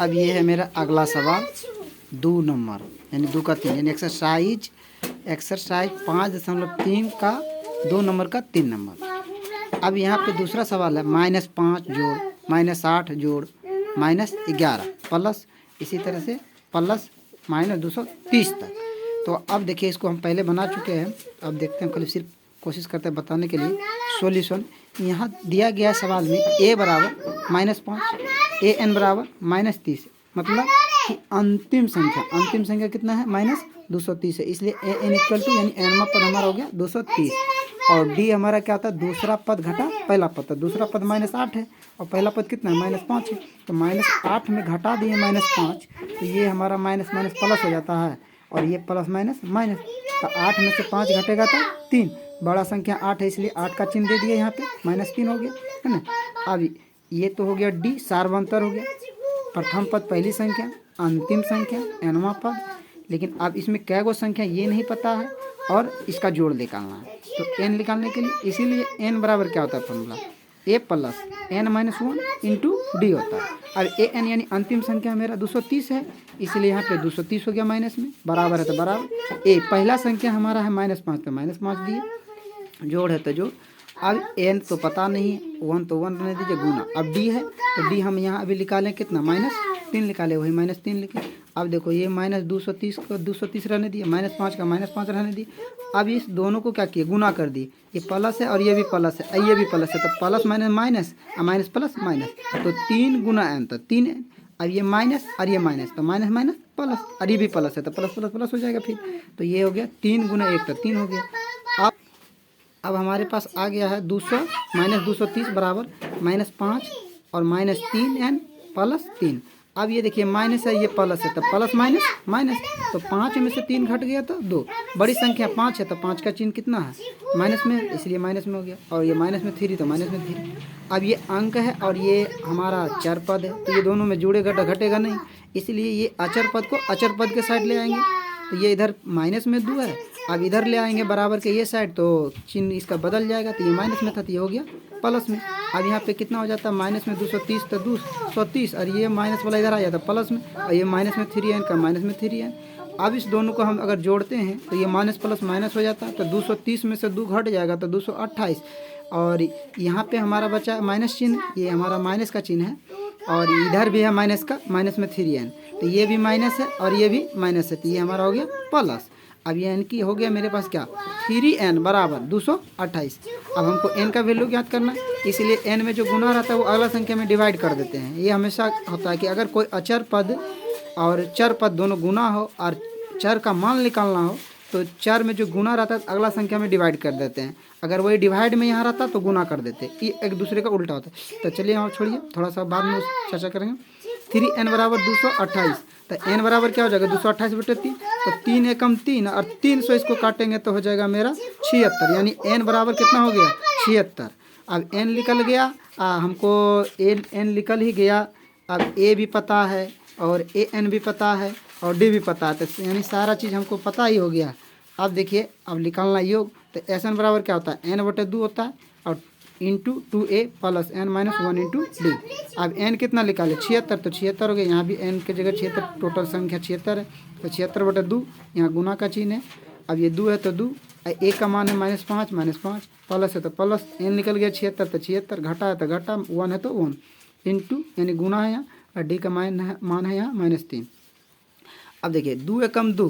अब ये है मेरा अगला सवाल 2 नंबर यानी 2 का 3 यानी एक्सरसाइज 5.3 का 2 नंबर का 3 नंबर। अब यहाँ पे दूसरा सवाल है -5 जोड़ -8 जोड़ -11 प्लस इसी तरह से प्लस -230 तक। तो अब देखिए इसको हम पहले बना चुके हैं, अब देखते हैं, खाली सिर्फ कोशिश करते हैं बताने के लिए सॉल्यूशन। यहाँ दिया गया सवाल में a बराबर -5 an बराबर -30, मतलब कि अंतिम संख्या कितना है -230 है, इसलिए an इक्वल टू यानी nवां पद हमारा हो गया 230 और d हमारा क्या होता है दूसरा पद घटा पहला पद, तो दूसरा पद -8 है और पहला पद कितना है -5 है, तो -8 में घटा दिए -5 तो ये हमारा माइनस प्लस हो जाता है और ये प्लस माइनस, तो 8 में से 5 घटेगा तो 3, बड़ा संख्या 8 है इसलिए 8 का चिन्ह दे दिया यहाँ पे -3 हो गया है ना। अब ये तो हो गया डी सार्वंतर हो गया, प्रथम पद पहली संख्या अंतिम संख्या nवां पद, लेकिन अब इसमें कै गो संख्या ये नहीं पता है और इसका जोड़ निकालना है। तो n निकालने के लिए इसीलिए n बराबर क्या होता है formula a plus n-1 into D होता है। अब an यानी अंतिम संख्या मेरा 230 है इसलिए यहाँ पे 230 हो गया माइनस में, बराबर है तो बराबर a पहला संख्या हमारा है -5 पे -5 दिए, जोड़ है तो जोड़। अब n तो पता नहीं है, 1 तो 1 रहने दीजिए गुना। अब d है तो d हम यहाँ अभी निकालें कितना -3 निकाले, वही -3 लिखे। अब देखो ये -230 को 230 रहने दिए, -5 का -5 रहने दिए। अब इस दोनों को क्या किए गुना कर दिए, ये प्लस है और ये भी प्लस है, ये भी प्लस है, तो plus minus minus minus plus minus, तो 3 गुना n तो 3n। अब ये माइनस और ये माइनस तो माइनस माइनस प्लस और ये भी प्लस है तो प्लस प्लस प्लस हो जाएगा फिर, तो ये हो गया 3 गुना 1 तो 3 हो गया। अब हमारे पास आ गया है 200 -230 बराबर -5 और -3n प्लस 3। अब ये देखिए माइनस है ये प्लस है तो प्लस माइनस माइनस, तो 5 में से 3 घट गया तो 2, बड़ी संख्या 5 है तो 5 का चिन्ह कितना है माइनस में, इसलिए माइनस में हो गया, और ये माइनस में 3 तो माइनस में 3। अब ये अंक है और ये हमारा चर पद है तो ये दोनों में जुड़ेगा घटेगा नहीं, इसलिए ये अचर पद को अचर पद के साइड ले आएंगे, तो ये इधर माइनस में 2 है, अब इधर ले आएंगे बराबर के ये साइड तो चिन्ह इसका बदल जाएगा, तो ये माइनस में था तो ये हो गया प्लस में। अब यहाँ पे कितना हो जाता है माइनस में 230 तो 230 और ये माइनस वाला इधर आ जाता है प्लस में, और ये माइनस में 3n का माइनस में 3n। अब इस दोनों को हम अगर जोड़ते हैं तो ये माइनस प्लस माइनस हो जाता है, तो 230 में से 2 घट जाएगा तो 228, और यहाँ पे हमारा बचा माइनस चिन्ह, ये हमारा माइनस का चिन्ह है, और इधर भी है माइनस का, माइनस में 3n, तो ये भी माइनस है और ये भी माइनस है, तो ये हमारा हो गया प्लस। अब ये n की हो गया मेरे पास क्या 3n बराबर 228। अब हमको n का वैल्यू ज्ञात करना है, इसलिए n में जो गुना रहता है वो अगला संख्या में डिवाइड कर देते हैं। ये हमेशा होता है कि अगर कोई अचर पद और चर पद दोनों गुना हो और चर का मान निकालना हो तो चर में जो गुना रहता है अगला संख्या में डिवाइड कर देते हैं, अगर वही डिवाइड में यहाँ रहता तो गुना कर देते, ये एक दूसरे का उल्टा होता है। तो चलिए हम छोड़िए, थोड़ा सा बाद में चर्चा करेंगे। 3n बराबर 228, तो n बराबर क्या हो जाएगा 228/3, तो 3 एकम 3 और 300 इसको काटेंगे तो हो जाएगा मेरा 76, यानी n बराबर कितना हो गया 76। अब n निकल गया, हमको n निकल ही गया। अब a भी पता है और an भी पता है और d भी पता है, तो यानी सारा चीज़ हमको पता ही हो गया। अब देखिए अब निकालना योग, तो Sn बराबर क्या होता है n/2 होता है और into 2a plus n-1 into D. अब n कितना निकाले 76, तो 76 हो गया, यहाँ भी n की जगह 76, टोटल संख्या 76 है, तो 76/2 यहाँ गुना का चिन्ह है। अब ये 2 है तो 2, a का मान है -5 प्लस है तो प्लस, n निकल गया 76 तो 76, घटा है तो घटा, 1 है तो 1 इंटू यानी गुना है यहाँ, और d का मान है यहाँ -3। अब देखिए 2 एकम 2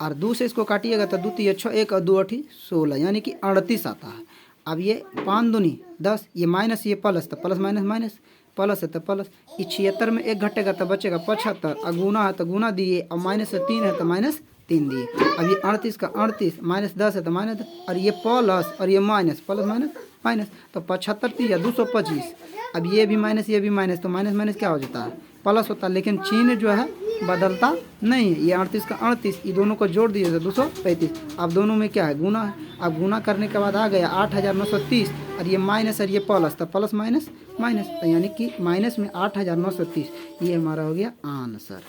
और 2 से इसको काटिएगा तो 2 3 6 1 और 2 8 16 यानी कि 38 आता है। अब ये 5 दूनी 10, ये माइनस ये प्लस, तो प्लस माइनस माइनस, प्लस है तो प्लस, ये 76 में 1 घटेगा तो बचेगा 75, और गुना है तो गुना दिए, और माइनस से 3 है तो -3 दिए। अब ये 38 का 38, -10 है तो -10, और ये प्लस और ये माइनस, प्लस माइनस माइनस, तो 75 3 225। अब ये भी माइनस ये भी माइनस, तो माइनस माइनस क्या हो जाता है प्लस होता है, लेकिन चिन्ह जो है बदलता नहीं है। ये 38 का 38, ये दोनों को जोड़ दीजिए तो 235। अब दोनों में क्या है गुना है, अब गुना करने के बाद आ गया 8930, और ये माइनस और ये प्लस, तो प्लस माइनस माइनस, तो यानी कि माइनस में 8930, ये हमारा हो गया आंसर।